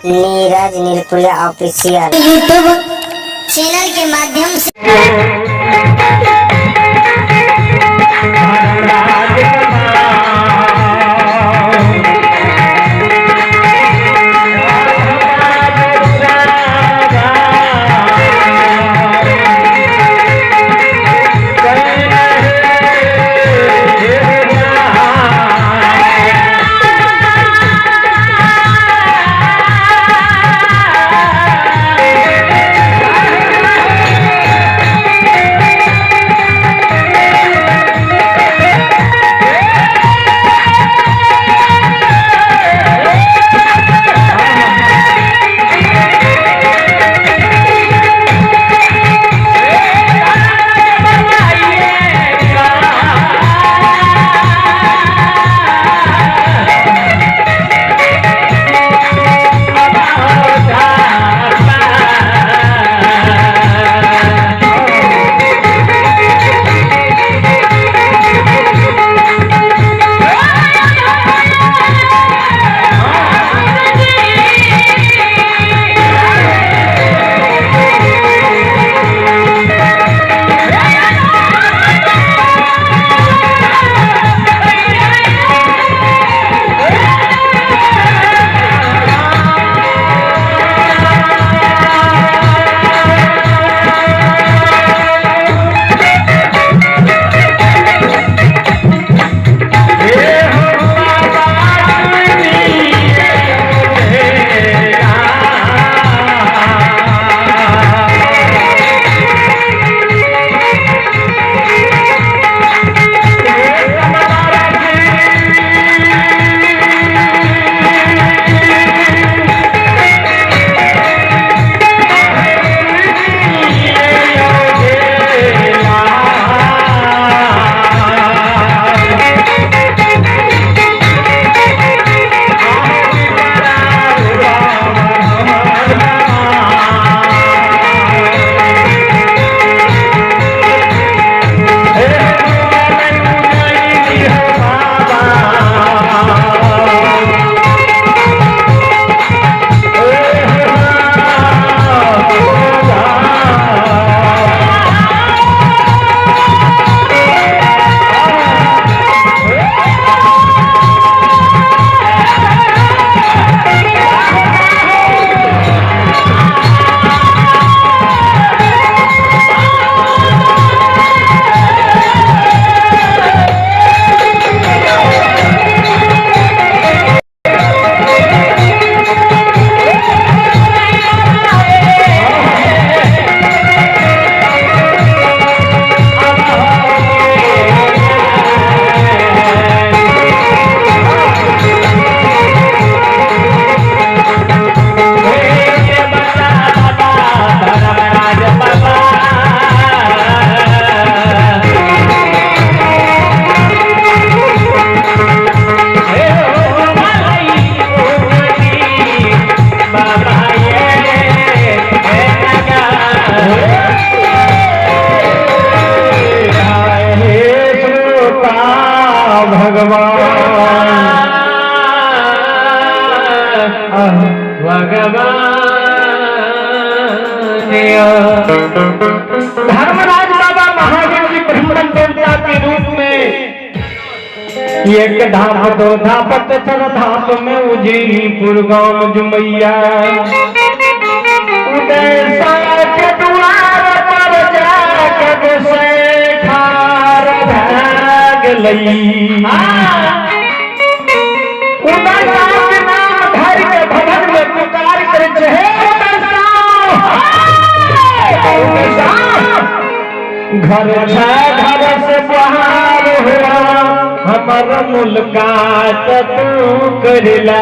Neeraj नीलकुला official YouTube channel के माध्यम से धर्मराज बाबा महादेव जी ब्रह्मण देवता के रूप में एक धाम दो धापत चर धाप में उजीपुर गांव जुमैया उदय के द्वार पर जाकर से ठार भाग लई उदय के नाम धर के भवन में पुकार कर चहे घर घर से बाहर हुआ हमार मुलाकात तू करिला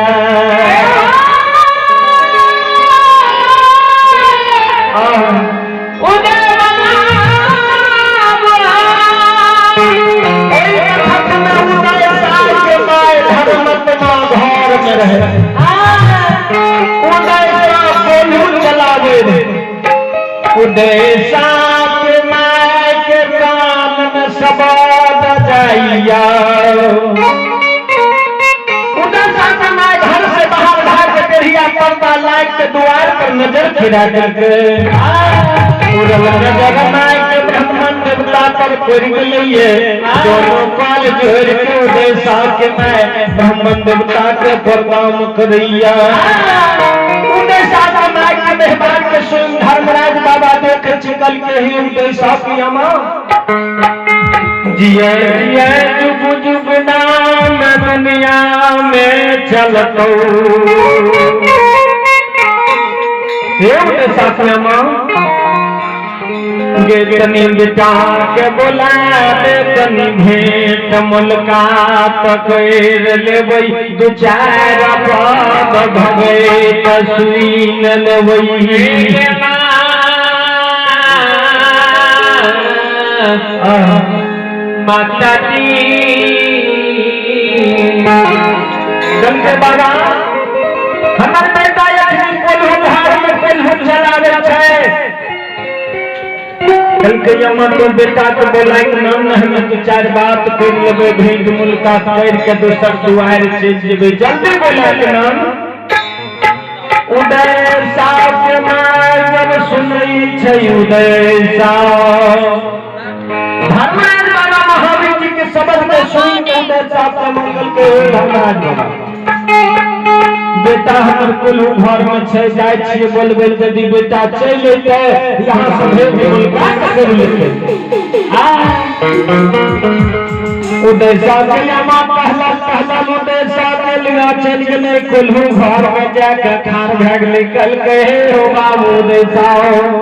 घर में रहे उदय बोलू चला दे उदय के कान में सबाद जाइया उधर घर से बाहर भाग के कन्हैया पर्दा लायक के द्वार पर नजर फिरा करके उड़ल नजर नाय के ब्राह्मण देवता पर पड़ गई दोनों काल जोड़ के उदेशा के मैं ब्राह्मण देवता के प्रणाम करैया उदेशा के नाय के मेहमान के सुन धर्मराज बाबा देख चिकल के ही उदेशा की अमा जिये जिये जुग जुग नाम दुनिया में चलतो हे उदेशा की अमा तनी बेटा के बोला दे तनी भेंट मुलाकात कर लेबै दू चार पद भगै त सुन लेबै माता दी गंगे बाबा हमर बेटा अखनी कोल्हू धार में कोल्हू चलावे छै यमन तो बेटा के बोला नाम नहीं तो चार बात कर लेबै भेंट मुलाकात कर के दोसर दुआर चल जेबै जल्दी बोला के नाम उदय साहब के मां जब सुनै छै उदय साहब धर्मराज बाबा महावीर जी के शब्द में सुन के उदय साहब के मंगल के धर्मराज बाबा बेटा हमर कोल्हू घर में छै जाय छियै बोलबे यदि बेटा चल एतै यहां से भेंट मुलाकात कर लेते उदय साहब के मां पहला उदय साहब के लिया चल गेलै कोल्हू घर में जाके खार भाग निकल के हो बाबू उदय साहब